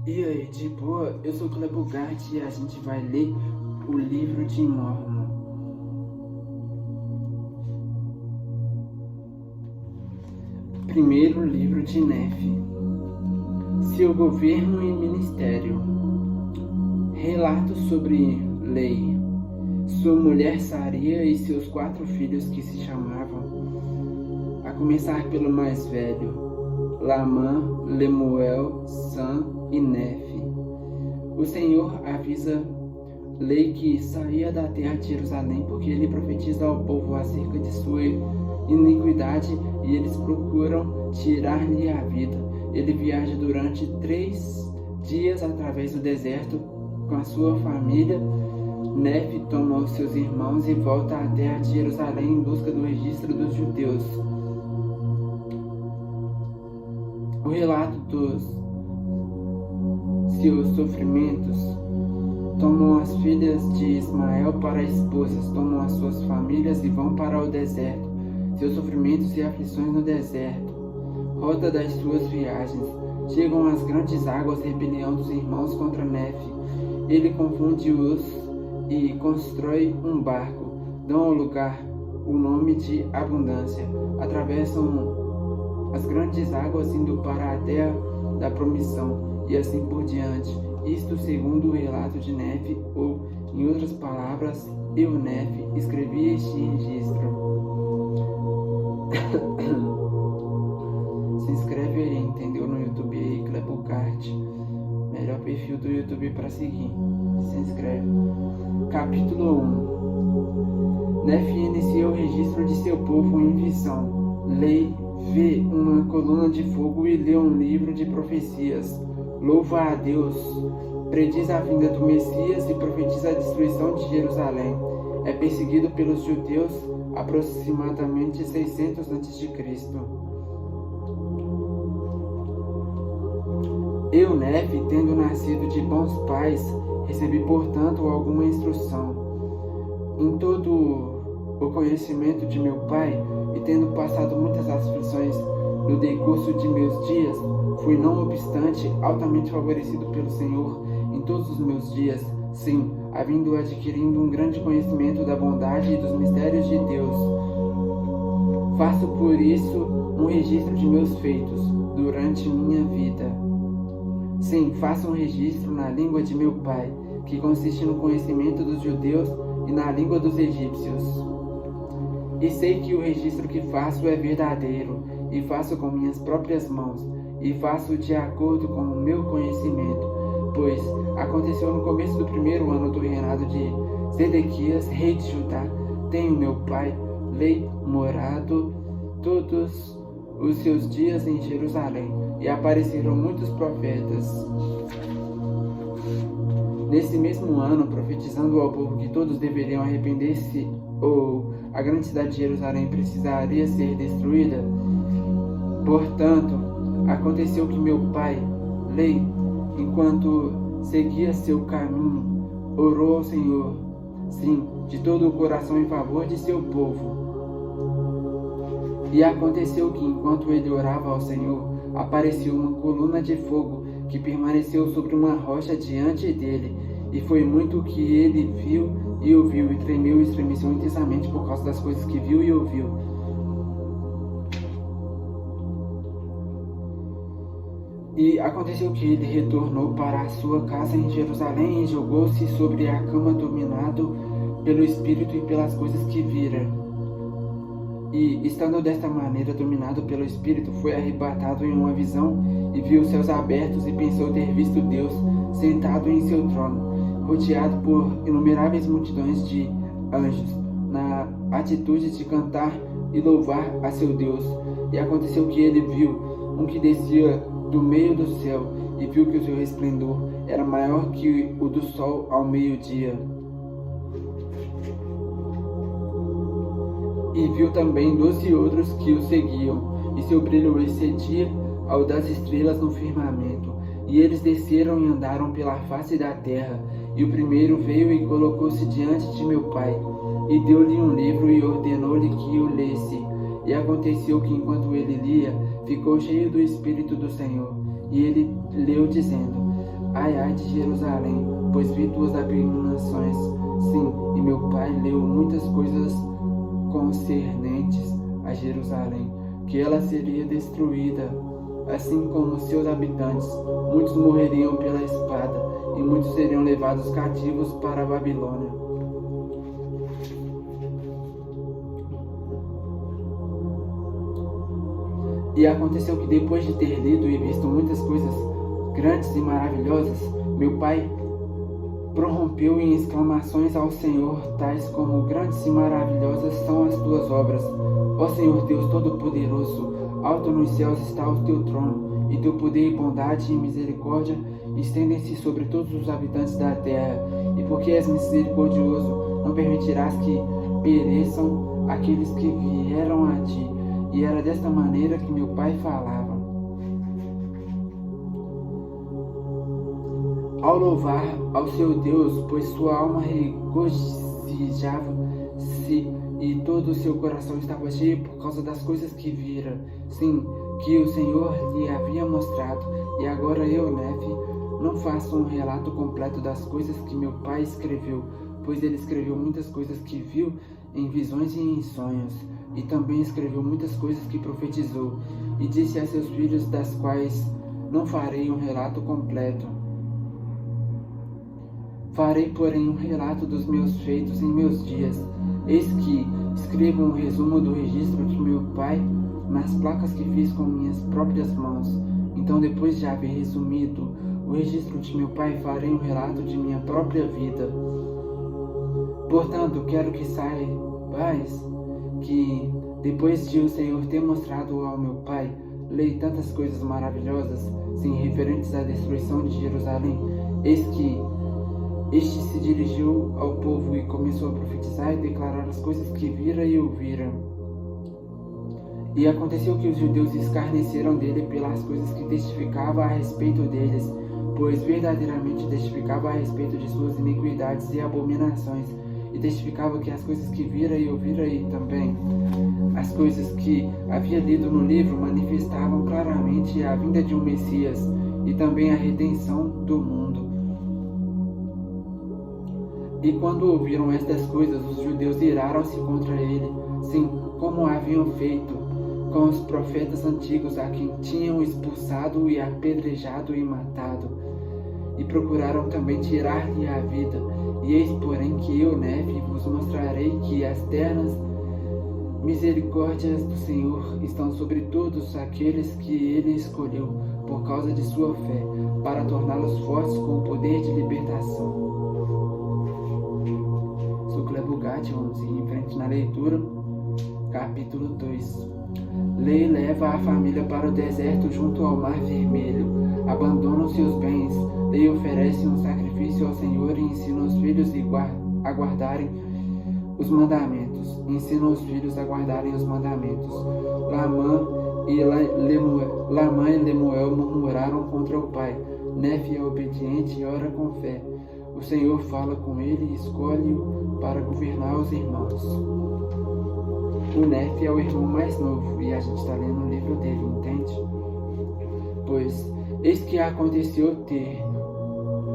E aí, de boa? Eu sou o Clebo Gart e a gente vai ler o livro de Mórmon. Primeiro livro de Nefe. Seu governo e ministério. Relato sobre Lei. Sua mulher Saria e seus 4 filhos que se chamavam, a começar pelo mais velho, Lamã, Lemuel, Sam e Nefe. O Senhor avisa Lei que saía da terra de Jerusalém, porque ele profetiza ao povo acerca de sua iniquidade e eles procuram tirar-lhe a vida. Ele viaja durante 3 dias através do deserto com a sua família. Nefe toma os seus irmãos e volta à terra de Jerusalém em busca do registro dos judeus. O relato dos seus sofrimentos. Tomam as filhas de Ismael para esposas, tomam as suas famílias e vão para o deserto. Seus sofrimentos e aflições no deserto. Rota das suas viagens. Chegam às grandes águas, rebelião dos irmãos contra Nefe. Ele confunde-os e constrói um barco. Dão ao lugar o nome de Abundância. Atravessam as grandes águas indo para a terra da promissão e assim por diante. Isto segundo o relato de Nefe, ou, em outras palavras, eu, Nefe, escrevi este registro. Se inscreve aí, entendeu? No YouTube aí, Clebo Gart. Melhor perfil do YouTube para seguir. Se inscreve. Capítulo 1. Nefe inicia o registro de seu povo em visão. Lei vê uma coluna de fogo e lê um livro de profecias. Louva a Deus, prediz a vinda do Messias e profetiza a destruição de Jerusalém. É perseguido pelos judeus aproximadamente 600 a.C. Eu, Nefe, tendo nascido de bons pais, recebi, portanto, alguma instrução. Em todo o conhecimento de meu pai, e tendo passado muitas aflições no decurso de meus dias, fui, não obstante, altamente favorecido pelo Senhor em todos os meus dias, sim, havendo adquirindo um grande conhecimento da bondade e dos mistérios de Deus. Faço por isso um registro de meus feitos durante minha vida. Sim, faço um registro na língua de meu pai, que consiste no conhecimento dos judeus e na língua dos egípcios. E sei que o registro que faço é verdadeiro, e faço com minhas próprias mãos, e faço de acordo com o meu conhecimento, pois aconteceu no começo do 1º ano do reinado de Zedequias, rei de Judá. Tenho meu pai, Lei, morado todos os seus dias em Jerusalém, e apareceram muitos profetas. Nesse mesmo ano, profetizando ao povo que todos deveriam arrepender-se, ou a grande cidade de Jerusalém precisaria ser destruída. Portanto, aconteceu que meu pai, Lei, enquanto seguia seu caminho, orou ao Senhor, sim, de todo o coração em favor de seu povo. E aconteceu que, enquanto ele orava ao Senhor, apareceu uma coluna de fogo que permaneceu sobre uma rocha diante dele, e foi muito o que ele viu e ouviu, e tremeu e estremeceu intensamente por causa das coisas que viu e ouviu. E aconteceu que ele retornou para a sua casa em Jerusalém e jogou-se sobre a cama, dominado pelo Espírito e pelas coisas que vira. E, estando desta maneira dominado pelo Espírito, foi arrebatado em uma visão e viu os céus abertos e pensou ter visto Deus sentado em seu trono, rodeado por inumeráveis multidões de anjos, na atitude de cantar e louvar a seu Deus. E aconteceu que ele viu um que descia do meio do céu, e viu que o seu resplendor era maior que o do sol ao meio-dia. E viu também 12 outros que o seguiam, e seu brilho excedia ao das estrelas no firmamento. E eles desceram e andaram pela face da terra. E o primeiro veio e colocou-se diante de meu pai, e deu-lhe um livro e ordenou-lhe que o lesse. E aconteceu que, enquanto ele lia, ficou cheio do Espírito do Senhor. E ele leu, dizendo: Ai, ai de Jerusalém, pois vi tuas abominações. Sim, e meu pai leu muitas coisas concernentes a Jerusalém, que ela seria destruída, assim como seus habitantes. Muitos morreriam pela espada, e muitos seriam levados cativos para a Babilônia. E aconteceu que depois de ter lido e visto muitas coisas grandes e maravilhosas, meu pai prorrompeu em exclamações ao Senhor, tais como: grandes e maravilhosas são as tuas obras, ó Senhor Deus Todo-Poderoso. Alto nos céus está o teu trono, e teu poder e bondade e misericórdia estendem-se sobre todos os habitantes da terra. E porque és misericordioso, não permitirás que pereçam aqueles que vieram a ti. E era desta maneira que meu pai falava. Ao louvar ao seu Deus, pois sua alma regozijava-se e todo o seu coração estava cheio por causa das coisas que vira, sim, que o Senhor lhe havia mostrado. E agora eu, Nefe, não faço um relato completo das coisas que meu pai escreveu, pois ele escreveu muitas coisas que viu em visões e em sonhos, e também escreveu muitas coisas que profetizou, e disse a seus filhos, das quais não farei um relato completo. Farei, porém, um relato dos meus feitos em meus dias. Eis que escrevo um resumo do registro de meu pai nas placas que fiz com minhas próprias mãos. Então, depois de haver resumido o registro de meu pai, farei um relato de minha própria vida. Portanto, quero que saibais que, depois de o Senhor ter mostrado ao meu pai, lei tantas coisas maravilhosas, sim, referentes à destruição de Jerusalém, eis que este se dirigiu ao povo e começou a profetizar e declarar as coisas que vira e ouvira. E aconteceu que os judeus escarneceram dele pelas coisas que testificava a respeito deles, pois verdadeiramente testificava a respeito de suas iniquidades e abominações, e testificava que as coisas que vira e ouvira e também as coisas que havia lido no livro manifestavam claramente a vinda de um Messias e também a redenção do mundo. E quando ouviram estas coisas, os judeus iraram-se contra ele, sim, como haviam feito com os profetas antigos, a quem tinham expulsado e apedrejado e matado, e procuraram também tirar-lhe a vida. E eis, porém, que eu, Nefe, vos mostrarei que as ternas misericórdias do Senhor estão sobre todos aqueles que ele escolheu, por causa de sua fé, para torná-los fortes com o poder de libertação. Sucla Bugatti, vamos seguir em frente na leitura. Capítulo 2. Lei leva a família para o deserto junto ao Mar Vermelho. Abandonam seus bens. Lei oferece um sacrifício ao Senhor e ensina os filhos a guardarem os mandamentos. Ensina os filhos a guardarem os mandamentos. Lamã e Lemuel murmuraram contra o pai. Nefe é obediente e ora com fé. O Senhor fala com ele e escolhe-o para governar os irmãos. O Nefe é o irmão mais novo e a gente está lendo o livro dele, entende? Pois, eis que aconteceu ter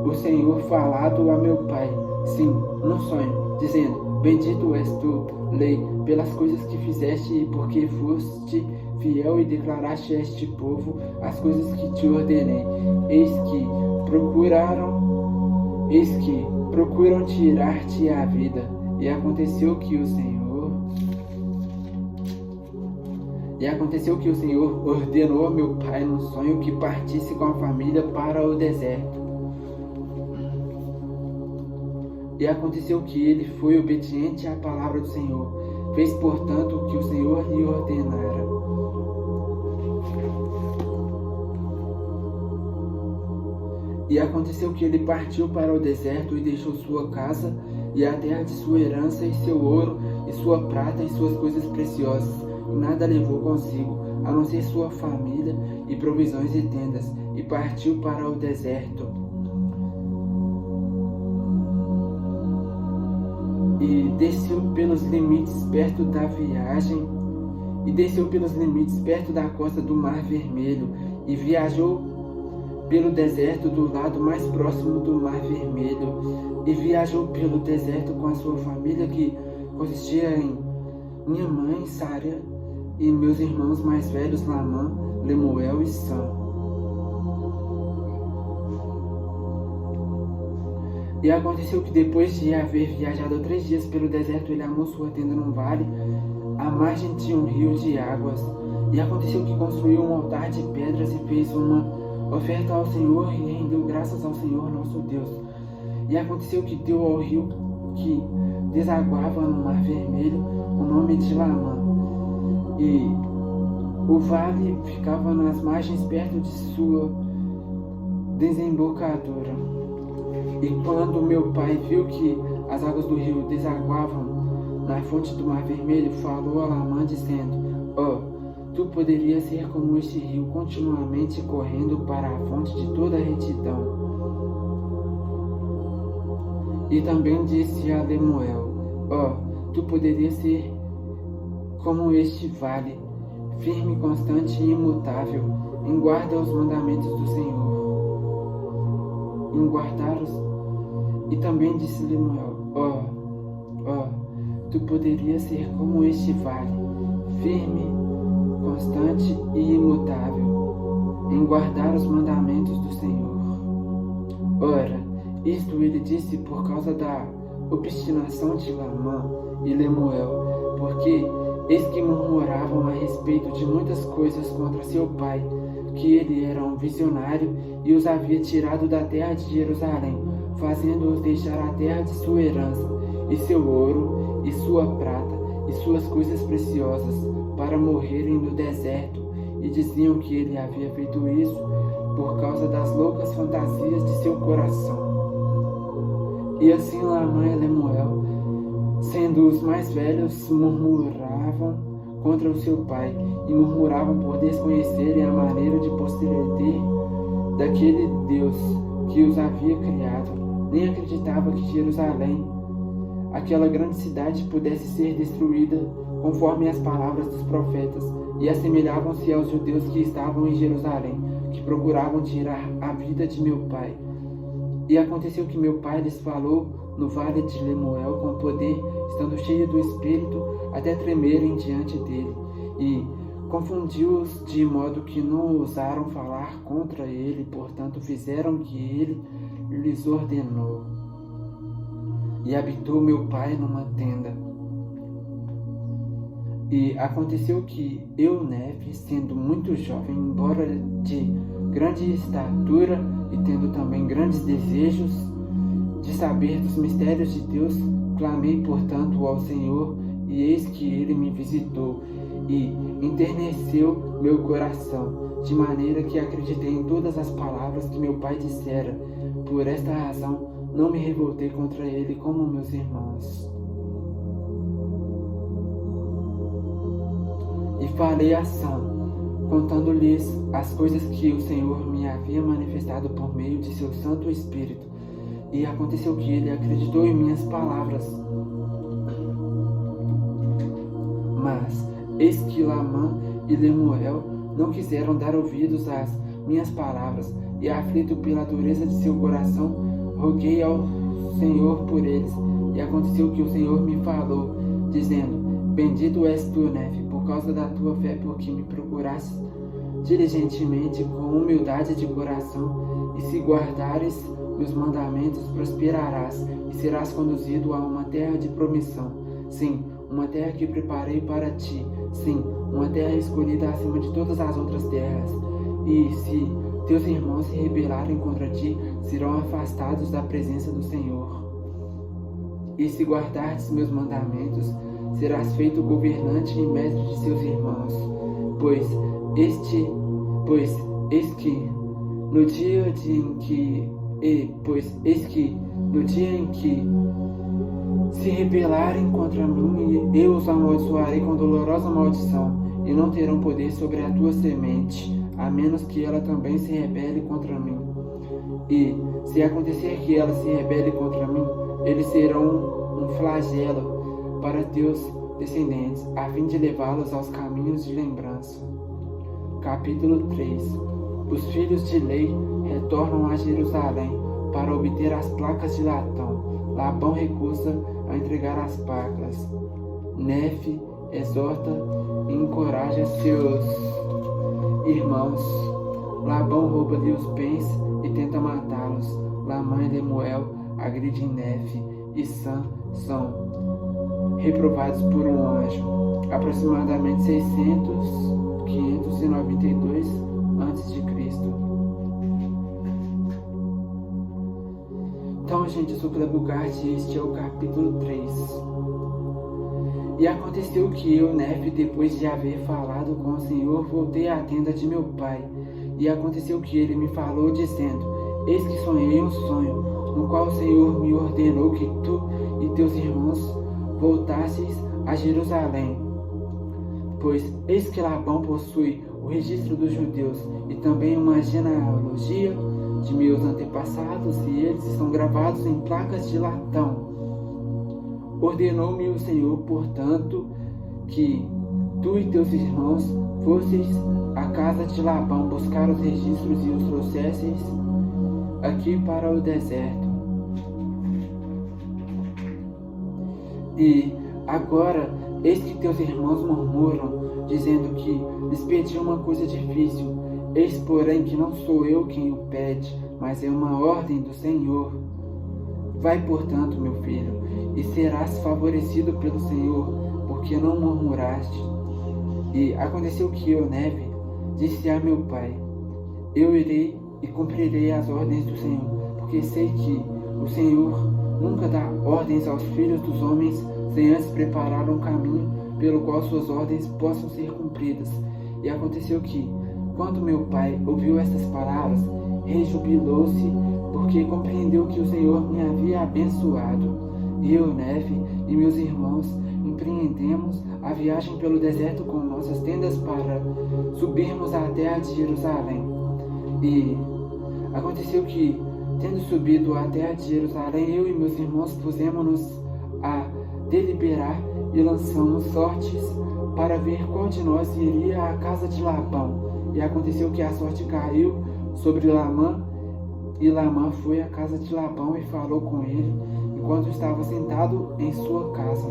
o Senhor falado a meu pai, sim, num sonho, dizendo: bendito és tu, Lei, pelas coisas que fizeste e porque foste fiel e declaraste a este povo as coisas que te ordenei. Eis que procuram tirar-te a vida. E aconteceu que o Senhor ordenou a meu pai num sonho que partisse com a família para o deserto. E aconteceu que ele foi obediente à palavra do Senhor. Fez, portanto, o que o Senhor lhe ordenara. E aconteceu que ele partiu para o deserto e deixou sua casa e a terra de sua herança e seu ouro e sua prata e suas coisas preciosas, e nada levou consigo, a não ser sua família e provisões e tendas, e partiu para o deserto. E desceu pelos limites perto da costa do Mar Vermelho, e viajou pelo deserto do lado mais próximo do Mar Vermelho e viajou pelo deserto com a sua família, que consistia em minha mãe, Sária, e meus irmãos mais velhos, Lamã, Lemuel e Sam. E aconteceu que depois de haver viajado 3 dias pelo deserto, ele armou sua tenda num vale, à margem de um rio de águas. E aconteceu que construiu um altar de pedras e fez uma oferta ao Senhor e rendeu graças ao Senhor nosso Deus. E aconteceu que deu ao rio que desaguava no Mar Vermelho o nome de Lamã. E o vale ficava nas margens perto de sua desembocadura. E quando meu pai viu que as águas do rio desaguavam na fonte do Mar Vermelho, falou a Lamã dizendo: tu poderias ser como este rio, continuamente correndo para a fonte de toda a retidão. E também disse a Lemuel: tu poderias ser como este vale, firme, constante e imutável, em guarda aos mandamentos do Senhor. Em guardar-os. E também disse Lemuel: tu poderias ser como este vale, firme, constante e imutável, em guardar os mandamentos do Senhor. Ora, isto ele disse por causa da obstinação de Lamã e Lemuel, porque eis que murmuravam a respeito de muitas coisas contra seu pai, que ele era um visionário e os havia tirado da terra de Jerusalém, fazendo-os deixar a terra de sua herança, e seu ouro, e sua prata, e suas coisas preciosas, para morrerem no deserto, e diziam que ele havia feito isso por causa das loucas fantasias de seu coração. E assim Lamã e Lemuel, sendo os mais velhos, murmuravam contra o seu pai, e murmuravam por desconhecerem a maneira de proceder daquele Deus que os havia criado. Nem acreditava que Jerusalém, aquela grande cidade, pudesse ser destruída conforme as palavras dos profetas, e assemelhavam-se aos judeus que estavam em Jerusalém, que procuravam tirar a vida de meu pai. E aconteceu que meu pai lhes falou no vale de Lemuel com poder, estando cheio do Espírito, até tremerem diante dele, e confundiu-os de modo que não ousaram falar contra ele, portanto fizeram o que ele lhes ordenou. E habitou meu pai numa tenda. E aconteceu que Eunefe, sendo muito jovem, embora de grande estatura e tendo também grandes desejos de saber dos mistérios de Deus, clamei, portanto, ao Senhor, e eis que ele me visitou e enterneceu meu coração, de maneira que acreditei em todas as palavras que meu pai dissera. Por esta razão, não me revoltei contra ele como meus irmãos. E falei a Sam, contando-lhes as coisas que o Senhor me havia manifestado por meio de seu Santo Espírito. E aconteceu que ele acreditou em minhas palavras. Mas eis que Lamã e Lemuel não quiseram dar ouvidos às minhas palavras, e aflito pela dureza de seu coração, roguei ao Senhor por eles. E aconteceu que o Senhor me falou, dizendo: Bendito és tu, Eunefe, por causa da tua fé, porque me procuraste diligentemente, com humildade de coração, e se guardares meus mandamentos, prosperarás, e serás conduzido a uma terra de promissão. Sim, uma terra que preparei para ti. Sim, uma terra escolhida acima de todas as outras terras. E se teus irmãos se rebelarem contra ti, serão afastados da presença do Senhor. E se guardares meus mandamentos, serás feito governante e mestre de seus irmãos. Pois eis que no dia em que se rebelarem contra mim, eu os amaldiçoarei com dolorosa maldição, e não terão poder sobre a tua semente, a menos que ela também se rebele contra mim. E se acontecer que ela se rebele contra mim, eles serão um flagelo para teus descendentes, a fim de levá-los aos caminhos de lembrança. Capítulo 3. os filhos de Lei retornam a Jerusalém para obter as placas de latão. Labão recusa a entregar as placas. Nefe exorta e encoraja seus irmãos. Labão rouba-lhe os bens e tenta matá-los. Lamã e Lemuel agridem Nefe e Sam são reprovados por um anjo. Aproximadamente 592 a.C. Então, gente, eu sou Clebugard e este é o capítulo 3. E aconteceu que eu, Nefe, depois de haver falado com o Senhor, voltei à tenda de meu pai. E aconteceu que ele me falou, dizendo: Eis que sonhei um sonho, no qual o Senhor me ordenou que tu e teus irmãos voltasseis a Jerusalém. Pois eis que Labão possui o registro dos judeus e também uma genealogia de meus antepassados, e eles estão gravados em placas de latão. Ordenou-me o Senhor, portanto, que tu e teus irmãos fosseis à casa de Labão buscar os registros e os trouxesseis aqui para o deserto. E agora, eis que teus irmãos murmuram, dizendo que lhes pedi uma coisa difícil. Eis, porém, que não sou eu quem o pede, mas é uma ordem do Senhor. Vai, portanto, meu filho, e serás favorecido pelo Senhor, porque não murmuraste. E aconteceu que eu, Nefe, disse a meu pai: Eu irei e cumprirei as ordens do Senhor, porque sei que o Senhor nunca dá ordens aos filhos dos homens sem antes preparar um caminho pelo qual suas ordens possam ser cumpridas. E aconteceu que, quando meu pai ouviu estas palavras, rejubilou-se, porque compreendeu que o Senhor me havia abençoado. E eu, Nefe, e meus irmãos empreendemos a viagem pelo deserto com nossas tendas para subirmos à terra de Jerusalém. E aconteceu que, tendo subido à terra de Jerusalém, eu e meus irmãos pusemos-nos a deliberar e lançamos sortes para ver qual de nós iria à casa de Labão. E aconteceu que a sorte caiu sobre Lamã, e Lamã foi à casa de Labão e falou com ele, enquanto estava sentado em sua casa.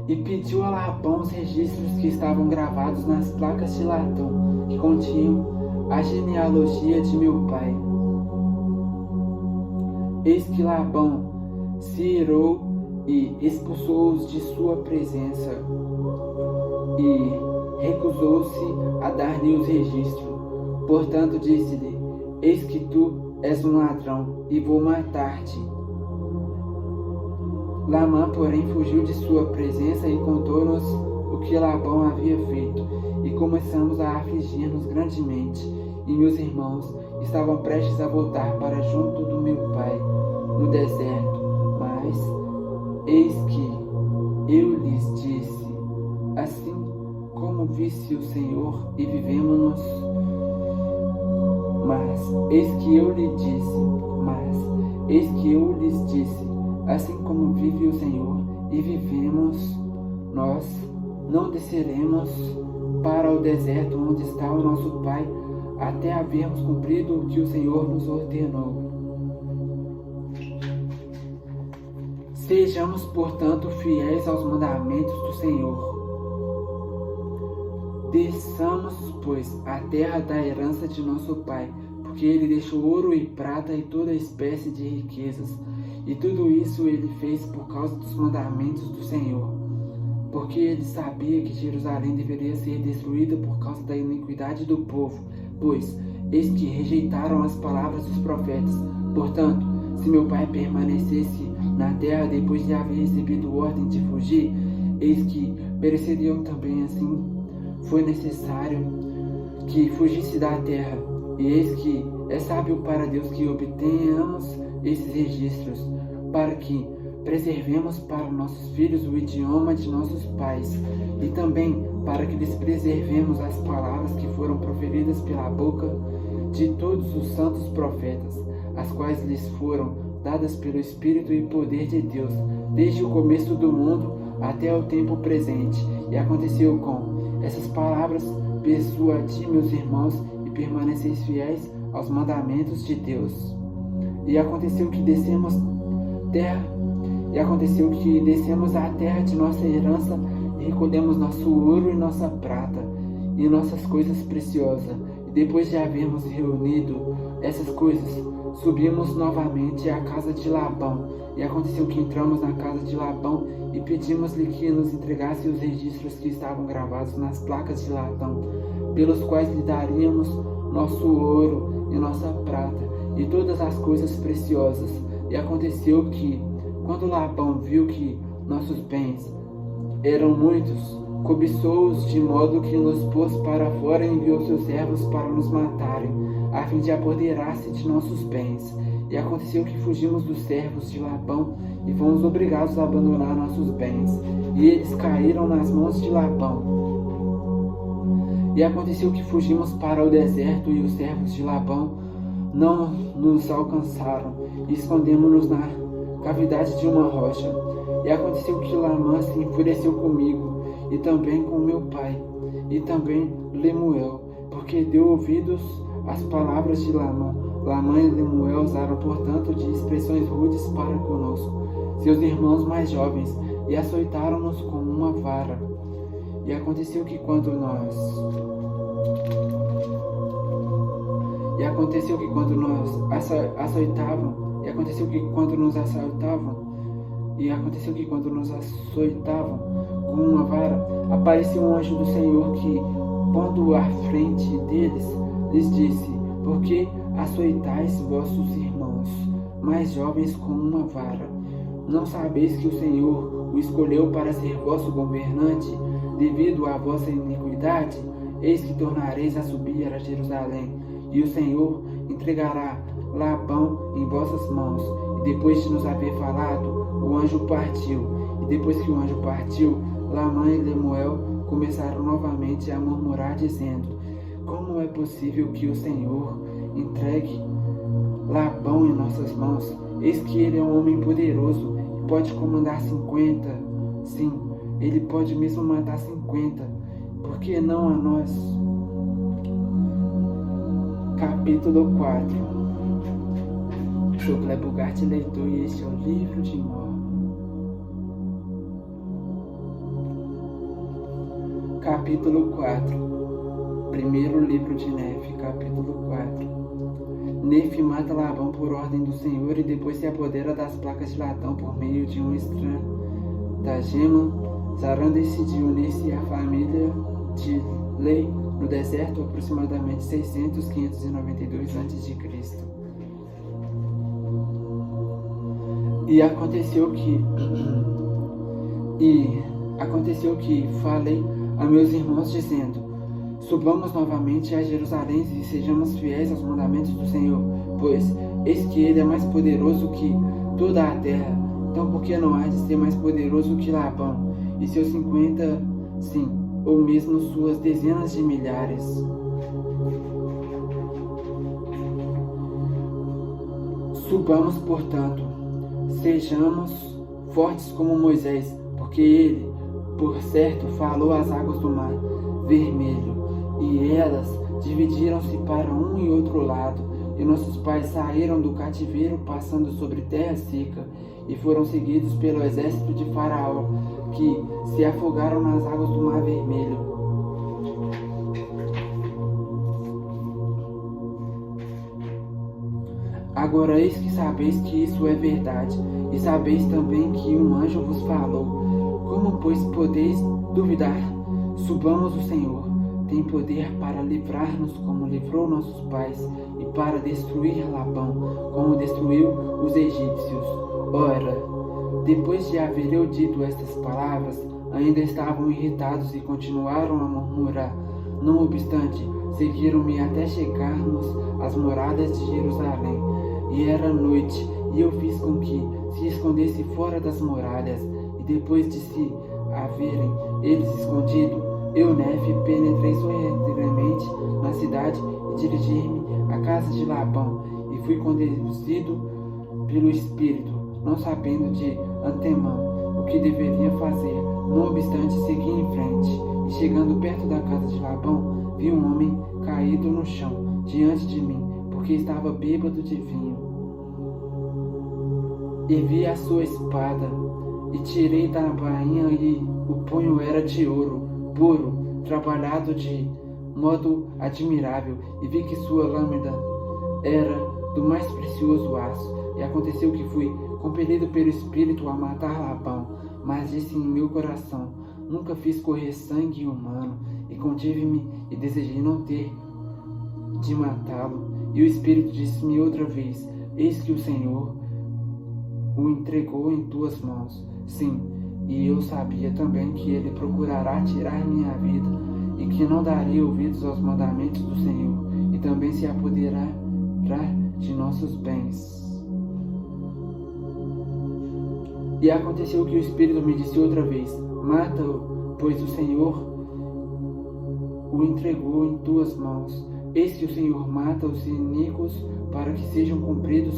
E pediu a Labão os registros que estavam gravados nas placas de latão, que continham a genealogia de meu pai. Eis que Labão se irou e expulsou-os de sua presença, e recusou-se a dar-lhe os registros. Portanto disse-lhe: Eis que tu és um ladrão, e vou matar-te. Lamã, porém, fugiu de sua presença e contou-nos o que Labão havia feito, e começamos a afligir-nos grandemente. E meus irmãos estavam prestes a voltar para junto do meu pai, no deserto. Mas eis que eu lhes disse: Assim como visse o Senhor e vivemos-nos. Mas eis que eu lhes disse: Assim como vive o Senhor e vivemos, nós não desceremos para o deserto onde está o nosso pai, até havermos cumprido o que o Senhor nos ordenou. Sejamos, portanto, fiéis aos mandamentos do Senhor. Desçamos, pois, a terra da herança de nosso pai, porque ele deixou ouro e prata e toda espécie de riquezas. E tudo isso ele fez por causa dos mandamentos do Senhor, porque ele sabia que Jerusalém deveria ser destruída por causa da iniquidade do povo, pois eis que rejeitaram as palavras dos profetas. Portanto, se meu pai permanecesse na terra depois de haver recebido ordem de fugir, eis que pereceriam também. Assim foi necessário que fugisse da terra. E eis que é sábio para Deus que obtenhamos esses registros, para que preservemos para nossos filhos o idioma de nossos pais, e também para que lhes preservemos as palavras que foram proferidas pela boca de todos os santos profetas, as quais lhes foram dadas pelo Espírito e poder de Deus, desde o começo do mundo até o tempo presente. E aconteceu com essas palavras: persuadi meus irmãos e permaneceis fiéis aos mandamentos de Deus. E aconteceu que descemos à terra de nossa herança e recolhemos nosso ouro e nossa prata e nossas coisas preciosas. E depois de havermos reunido essas coisas, subimos novamente à casa de Labão. E aconteceu que entramos na casa de Labão e pedimos-lhe que nos entregasse os registros que estavam gravados nas placas de latão, pelos quais lhe daríamos nosso ouro e nossa prata e todas as coisas preciosas. E aconteceu que, quando Labão viu que nossos bens eram muitos, cobiçou-os de modo que nos pôs para fora e enviou seus servos para nos matarem, a fim de apoderar-se de nossos bens. E aconteceu que fugimos dos servos de Labão e fomos obrigados a abandonar nossos bens, e eles caíram nas mãos de Labão. E aconteceu que fugimos para o deserto e os servos de Labão não nos alcançaram, e escondemos-nos na cavidade de uma rocha. E aconteceu que Lamã se enfureceu comigo, e também com meu pai, e também Lemuel, porque deu ouvidos às palavras de Lamã. Lamã e Lemuel usaram, portanto, de expressões rudes para conosco, seus irmãos mais jovens, e açoitaram-nos com uma vara. E aconteceu que quando nos açoitavam com uma vara, apareceu um anjo do Senhor que, pondo à frente deles, lhes disse: por que açoitais vossos irmãos mais jovens com uma vara? Não sabeis que o Senhor o escolheu para ser vosso governante devido à vossa iniquidade? Eis que tornareis a subir a Jerusalém, e o Senhor entregará Labão em vossas mãos. E depois de nos haver falado, o anjo partiu. E depois que o anjo partiu, Lamã e Lemuel começaram novamente a murmurar, dizendo: como é possível que o Senhor entregue Labão em nossas mãos? Eis que ele é um homem poderoso e pode comandar 50. Sim, ele pode mesmo matar 50. Por que não a nós? Capítulo 4. Sou Kleber Ugarte, leitor, e este é o livro de Mórmon. Capítulo 4. Primeiro livro de Nefe, capítulo 4. Nefe mata Labão por ordem do Senhor e depois se apodera das placas de latão por meio de um estratagema. Zarã decidiu unir-se à família de Lei no deserto aproximadamente 592 a.C. E aconteceu que falei a meus irmãos dizendo: subamos novamente a Jerusalém e sejamos fiéis aos mandamentos do Senhor, pois eis que ele é mais poderoso que toda a terra. Então por que não há de ser mais poderoso que Labão e seus 50, sim, ou mesmo suas dezenas de milhares? Subamos, portanto, sejamos fortes como Moisés, porque ele, por certo, falou às águas do mar Vermelho, e elas dividiram-se para um e outro lado, e nossos pais saíram do cativeiro passando sobre terra seca, e foram seguidos pelo exército de Faraó, que se afogaram nas águas do mar Vermelho. Agora eis que sabeis que isso é verdade, e sabeis também que um anjo vos falou. Como, pois, podeis duvidar? Subamos, o Senhor tem poder para livrar-nos como livrou nossos pais, e para destruir Labão, como destruiu os egípcios. Ora, depois de haver eu dito estas palavras, ainda estavam irritados e continuaram a murmurar. Não obstante, seguiram-me até chegarmos às moradas de Jerusalém. E era noite, e eu fiz com que se escondesse fora das muralhas. E depois de se haverem eles escondido, eu, Nefe, penetrei sorrateiramente na cidade e dirigi-me à casa de Labão. E fui conduzido pelo Espírito, não sabendo de antemão o que deveria fazer. Não obstante, segui em frente, e chegando perto da casa de Labão, vi um homem caído no chão, diante de mim, porque estava bêbado de vinho. E vi a sua espada, e tirei da bainha, e o punho era de ouro, puro, trabalhado de modo admirável, e vi que sua lâmina era do mais precioso aço. E aconteceu que fui compelido pelo Espírito a matar Labão, mas disse em meu coração: nunca fiz correr sangue humano, e contive-me e desejei não ter de matá-lo. E o Espírito disse-me outra vez: eis que o Senhor o entregou em tuas mãos. Sim, e eu sabia também que ele procurará tirar minha vida, e que não daria ouvidos aos mandamentos do Senhor, e também se apoderará de nossos bens. E aconteceu que o Espírito me disse outra vez: mata-o, pois o Senhor o entregou em tuas mãos. Eis que o Senhor mata os iníquos para que sejam cumpridos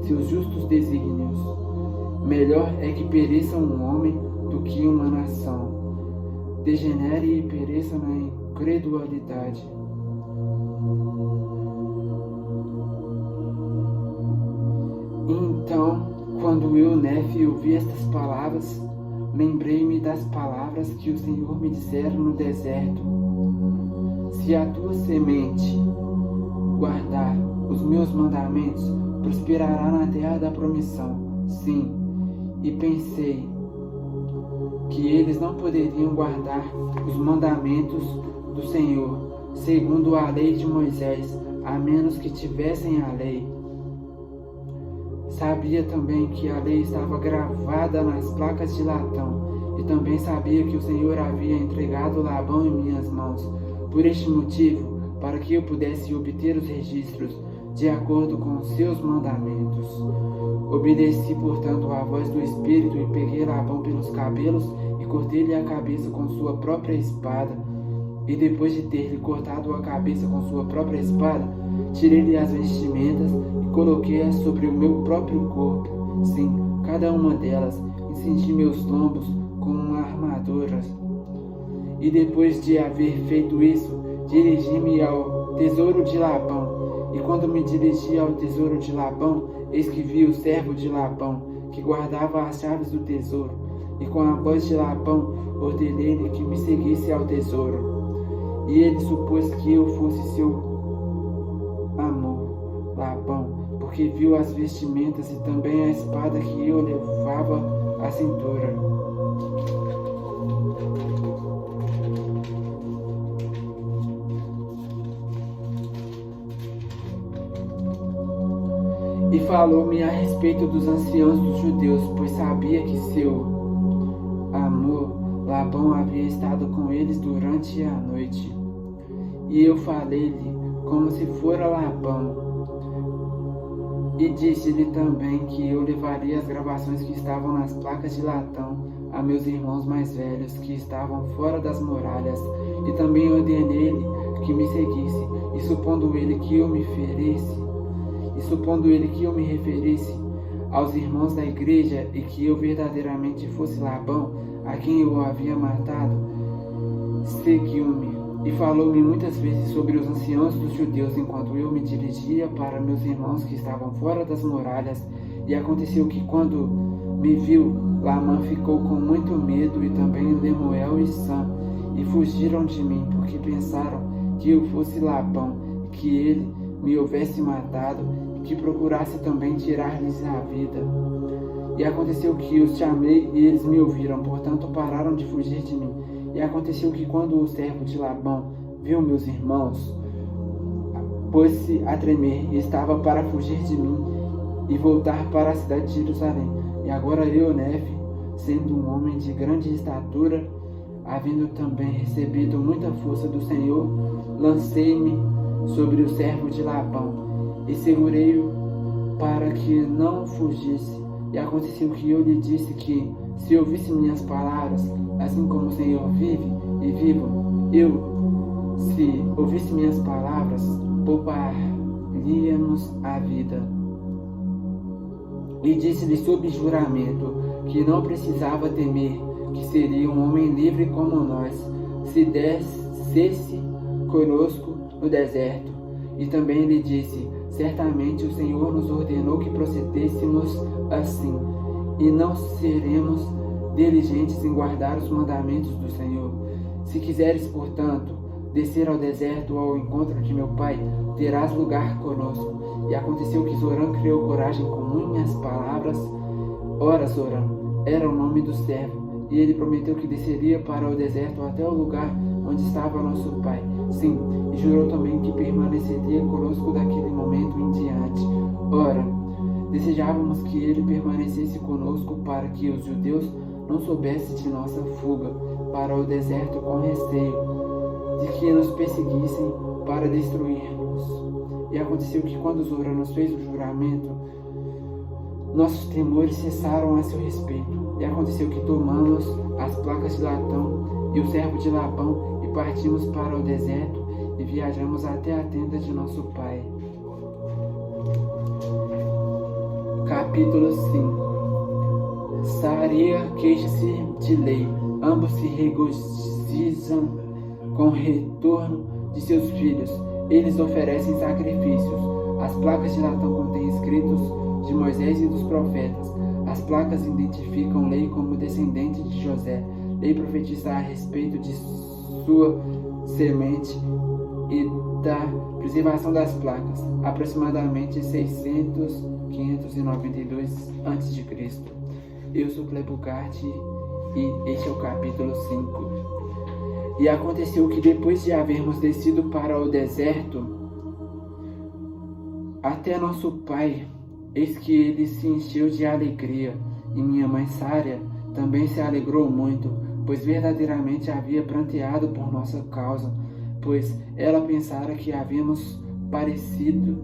seus justos desígnios. Melhor é que pereça um homem do que uma nação. Degenere e pereça na incredulidade. Então, quando eu, Nefe, ouvi estas palavras, lembrei-me das palavras que o Senhor me dissera no deserto: se a tua semente guardar os meus mandamentos, prosperará na terra da promissão. Sim, e pensei que eles não poderiam guardar os mandamentos do Senhor, segundo a lei de Moisés, a menos que tivessem a lei. Sabia também que a lei estava gravada nas placas de latão, e também sabia que o Senhor havia entregado Labão em minhas mãos. Por este motivo, para que eu pudesse obter os registros de acordo com os seus mandamentos. Obedeci, portanto, à voz do Espírito, e peguei Labão pelos cabelos e cortei-lhe a cabeça com sua própria espada. E depois de ter-lhe cortado a cabeça com sua própria espada, tirei-lhe as vestimentas e coloquei-as sobre o meu próprio corpo, sim, cada uma delas, e cingi meus lombos com uma armadura. E depois de haver feito isso, dirigi-me ao tesouro de Labão. E quando me dirigi ao tesouro de Labão, eis que vi o servo de Labão, que guardava as chaves do tesouro. E com a voz de Labão, ordenei-lhe que me seguisse ao tesouro. E ele supôs que eu fosse seu amor, Labão, porque viu as vestimentas e também a espada que eu levava à cintura. E falou-me a respeito dos anciãos dos judeus, pois sabia que seu amor, Labão, havia estado com eles durante a noite. E eu falei-lhe como se fora Labão. E disse-lhe também que eu levaria as gravações que estavam nas placas de latão a meus irmãos mais velhos, que estavam fora das muralhas. E também ordenei-lhe que me seguisse, e supondo ele que eu me referisse aos irmãos da igreja, e que eu verdadeiramente fosse Labão, a quem eu havia matado, seguiu-me e falou-me muitas vezes sobre os anciãos dos judeus, enquanto eu me dirigia para meus irmãos que estavam fora das muralhas. E aconteceu que, quando me viu, Lamã ficou com muito medo, e também Lemuel e Sam, e fugiram de mim, porque pensaram que eu fosse Labão, que ele me houvesse matado, e que procurasse também tirar-lhes a vida. E aconteceu que os chamei, e eles me ouviram, portanto pararam de fugir de mim. E aconteceu que, quando o servo de Labão viu meus irmãos, pôs-se a tremer, e estava para fugir de mim e voltar para a cidade de Jerusalém. E agora eu, Nefe, sendo um homem de grande estatura, havendo também recebido muita força do Senhor, lancei-me sobre o servo de Labão e segurei-o para que não fugisse. E aconteceu que eu lhe disse que, se ouvisse minhas palavras, assim como o Senhor vive e vivo, se ouvisse minhas palavras, pouparíamos a vida. E disse-lhe sob juramento que não precisava temer, que seria um homem livre como nós, se descesse conosco no deserto. E também lhe disse: certamente o Senhor nos ordenou que procedêssemos assim, e não seremos diligentes em guardar os mandamentos do Senhor. Se quiseres, portanto, descer ao deserto ao encontro de meu pai, terás lugar conosco. E aconteceu que Zorã criou coragem com muitas palavras. Ora, Zorã era o nome do servo, e ele prometeu que desceria para o deserto até o lugar onde estava nosso pai. Sim, e jurou também que permaneceria conosco daquele momento em diante. Ora, desejávamos que ele permanecesse conosco para que os judeus não soubessem de nossa fuga para o deserto com receio de que nos perseguissem para destruir-nos. E aconteceu que quando Zorã nos fez o juramento, nossos temores cessaram a seu respeito. E aconteceu que tomamos as placas de latão e o servo de Labão e partimos para o deserto e viajamos até a tenda de nosso pai. Capítulo 5. Saria queixa-se de lei. Ambos se regozijam com o retorno de seus filhos. Eles oferecem sacrifícios. As placas de latão contêm escritos de Moisés e dos profetas. As placas identificam Lei como descendente de José. Lei profetiza a respeito de sua semente e da preservação das placas, aproximadamente 592 a.C. Eu sou Clebugarte e este é o capítulo 5. E aconteceu que depois de havermos descido para o deserto até nosso pai, eis que ele se encheu de alegria, e minha mãe Sária também se alegrou muito, pois verdadeiramente havia pranteado por nossa causa, pois ela pensara que havíamos perecido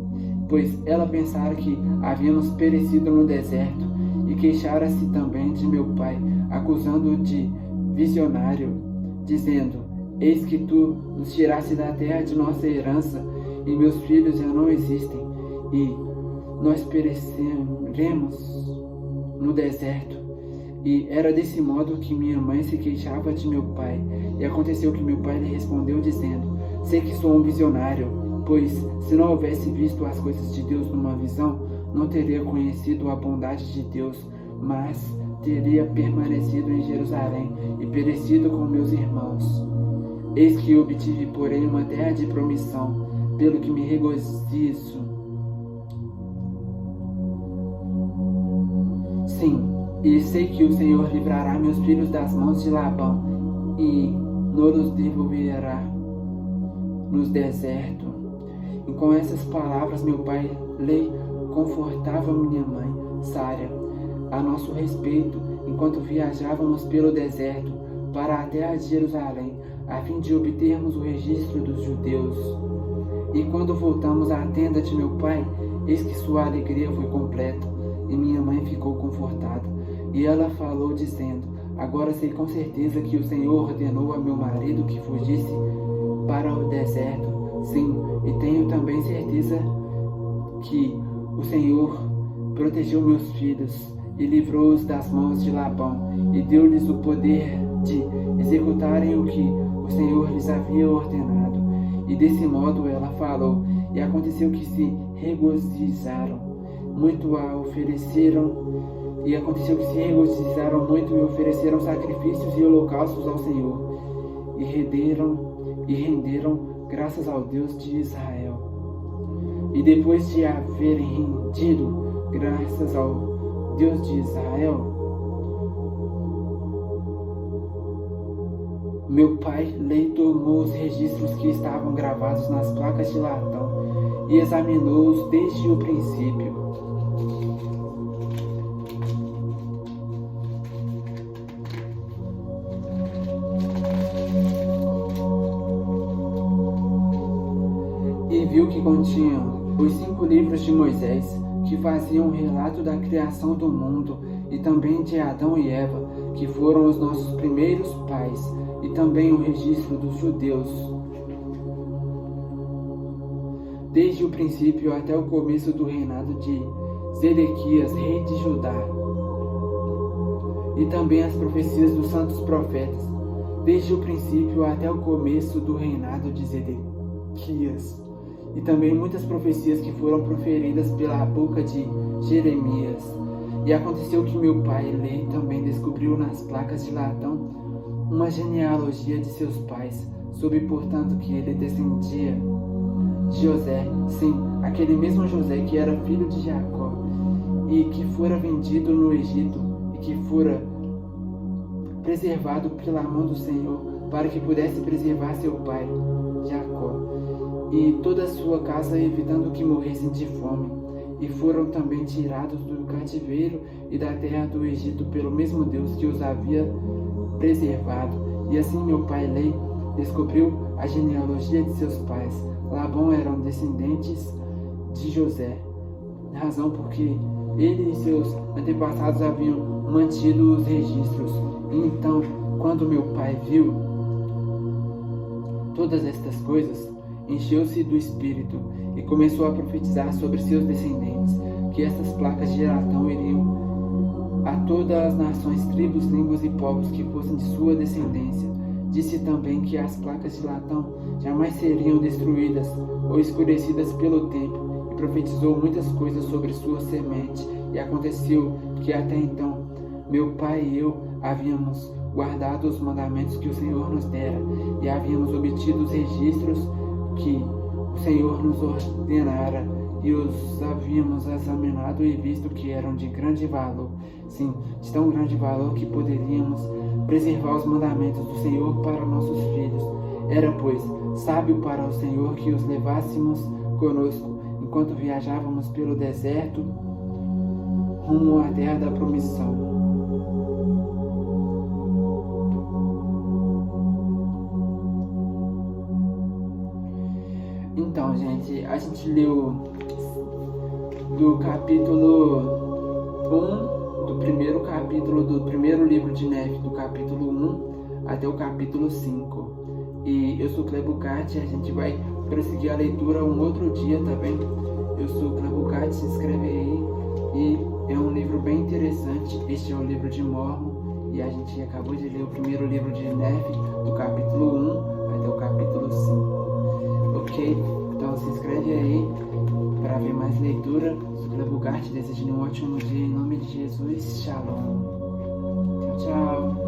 no deserto, e queixara-se também de meu pai, acusando-o de visionário, dizendo: eis que tu nos tiraste da terra de nossa herança, e meus filhos já não existem, e nós pereceremos no deserto. E era desse modo que minha mãe se queixava de meu pai. E aconteceu que meu pai lhe respondeu dizendo: sei que sou um visionário, pois se não houvesse visto as coisas de Deus numa visão, não teria conhecido a bondade de Deus, mas teria permanecido em Jerusalém e perecido com meus irmãos. Eis que obtive, porém, uma terra de promissão, pelo que me regozijo. Sim, e sei que o Senhor livrará meus filhos das mãos de Labão e nos devolverá nos desertos. E com essas palavras meu pai lhe confortava minha mãe, Sária, a nosso respeito, enquanto viajávamos pelo deserto para a terra de Jerusalém, a fim de obtermos o registro dos judeus. E quando voltamos à tenda de meu pai, eis que sua alegria foi completa, e minha mãe ficou confortada. E ela falou dizendo: agora sei com certeza que o Senhor ordenou a meu marido que fugisse para o deserto. Sim, e tenho também certeza que o Senhor protegeu meus filhos e livrou-os das mãos de Labão, e deu-lhes o poder de executarem o que o Senhor lhes havia ordenado. E desse modo ela falou, e aconteceu que se regozijaram muito e ofereceram sacrifícios e holocaustos ao Senhor, e renderam graças ao Deus de Israel. E depois de haverem rendido graças ao Deus de Israel, meu pai lhe tomou os registros que estavam gravados nas placas de latão e examinou-os desde o princípio. E viu que continham os 5 livros de Moisés, que faziam um relato da criação do mundo, e também de Adão e Eva, que foram os nossos primeiros pais, e também o registro dos judeus, desde o princípio até o começo do reinado de Zedequias, rei de Judá. e também as profecias dos santos profetas, desde o princípio até o começo do reinado de Zedequias, e também muitas profecias que foram proferidas pela boca de Jeremias. E aconteceu que meu pai Lei também descobriu nas placas de latão uma genealogia de seus pais, soube portanto que ele descendia de José, sim, aquele mesmo José que era filho de Jacó, e que fora vendido no Egito, e que fora preservado pela mão do Senhor, para que pudesse preservar seu pai, Jacó, e toda a sua casa, evitando que morressem de fome. E foram também tirados do cativeiro e da terra do Egito pelo mesmo Deus que os havia preservado. E assim meu pai Lei descobriu a genealogia de seus pais. Labão eram descendentes de José, razão porque ele e seus antepassados haviam mantido os registros. E então, quando meu pai viu todas estas coisas, encheu-se do Espírito e começou a profetizar sobre seus descendentes, que estas placas de latão iriam a todas as nações, tribos, línguas e povos que fossem de sua descendência. Disse também que as placas de latão jamais seriam destruídas ou escurecidas pelo tempo, e profetizou muitas coisas sobre sua semente. E aconteceu que até então meu pai e eu havíamos guardado os mandamentos que o Senhor nos dera, e havíamos obtido os registros que o Senhor nos ordenara, e os havíamos examinado e visto que eram de grande valor, sim, de tão grande valor que poderíamos preservar os mandamentos do Senhor para nossos filhos. Era, pois, sábio para o Senhor que os levássemos conosco, enquanto viajávamos pelo deserto, rumo à terra da promissão. Então, gente, a gente leu do capítulo 1, do primeiro capítulo do primeiro livro de Néfi, do capítulo 1 até o capítulo 5. E eu sou Clebo Cat, a gente vai prosseguir a leitura um outro dia também. Eu sou Clebo Cat, se inscreve aí. E é um livro bem interessante. Este é o livro de Mórmon, e a gente acabou de ler o primeiro livro de Néfi, do capítulo 1 até o capítulo 5. Ok? Então se inscreve aí para ver mais leitura. Sou Clebo Cat, desejando um ótimo dia em nome de Jesus. Shalom. Tchau, tchau.